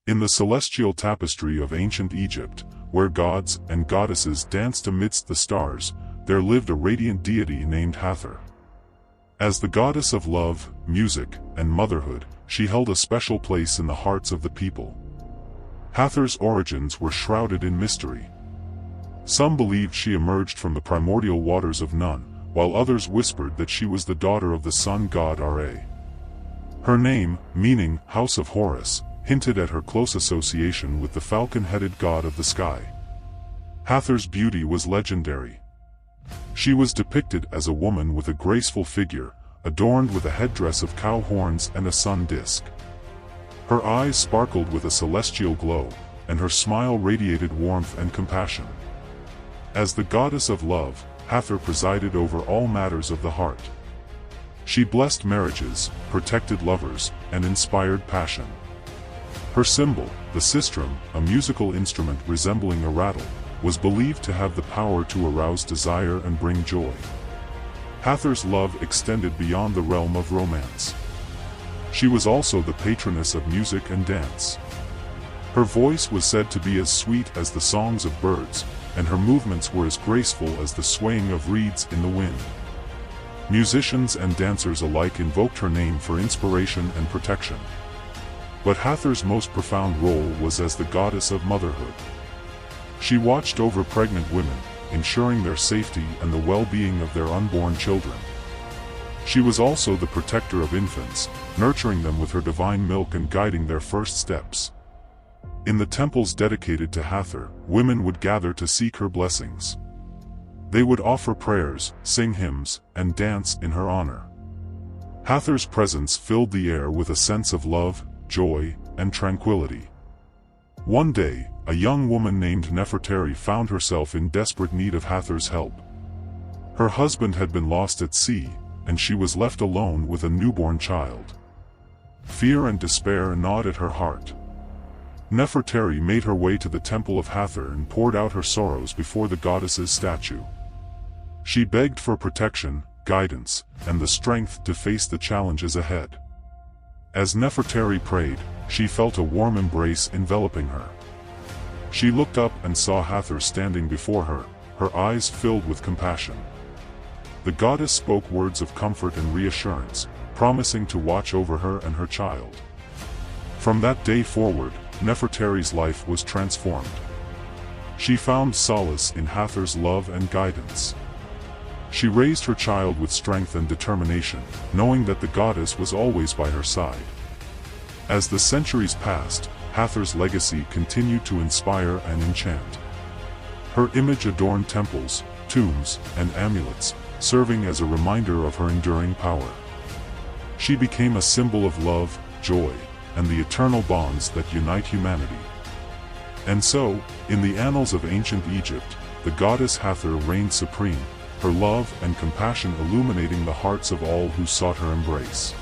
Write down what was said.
In the celestial tapestry of ancient Egypt, where gods and goddesses danced amidst the stars, there lived a radiant deity named Hathor. As the goddess of love, music, and motherhood, she held a special place in the hearts of the people. Hathor's origins were shrouded in mystery. Some believed she emerged from the primordial waters of Nun, while others whispered that she was the daughter of the sun god Ra. Her name, meaning house of Horus, hinted at her close association with the falcon-headed god of the sky. Hathor's beauty was legendary. She was depicted as a woman with a graceful figure, adorned with a headdress of cow horns and a sun disk. Her eyes sparkled with a celestial glow, and her smile radiated warmth and compassion. As the goddess of love, Hathor presided over all matters of the heart. She blessed marriages, protected lovers, and inspired passion. Her symbol, the sistrum, a musical instrument resembling a rattle, was believed to have the power to arouse desire and bring joy. Hathor's love extended beyond the realm of romance. She was also the patroness of music and dance. Her voice was said to be as sweet as the songs of birds, and her movements were as graceful as the swaying of reeds in the wind. Musicians and dancers alike invoked her name for inspiration and protection. But Hathor's most profound role was as the goddess of motherhood. She watched over pregnant women, ensuring their safety and the well-being of their unborn children. She was also the protector of infants, nurturing them with her divine milk and guiding their first steps. In the temples dedicated to Hathor, women would gather to seek her blessings. They would offer prayers, sing hymns, and dance in her honor. Hathor's presence filled the air with a sense of love, joy, and tranquility. One day, a young woman named Nefertari found herself in desperate need of Hathor's help. Her husband had been lost at sea, and she was left alone with a newborn child. Fear and despair gnawed at her heart. Nefertari made her way to the temple of Hathor and poured out her sorrows before the goddess's statue. She begged for protection, guidance, and the strength to face the challenges ahead. As Nefertari prayed, she felt a warm embrace enveloping her. She looked up and saw Hathor standing before her, her eyes filled with compassion. The goddess spoke words of comfort and reassurance, promising to watch over her and her child. From that day forward, Nefertari's life was transformed. She found solace in Hathor's love and guidance. She raised her child with strength and determination, knowing that the goddess was always by her side. As the centuries passed, Hathor's legacy continued to inspire and enchant. Her image adorned temples, tombs, and amulets, serving as a reminder of her enduring power. She became a symbol of love, joy, and the eternal bonds that unite humanity. And so, in the annals of ancient Egypt, the goddess Hathor reigned supreme, her love and compassion illuminating the hearts of all who sought her embrace.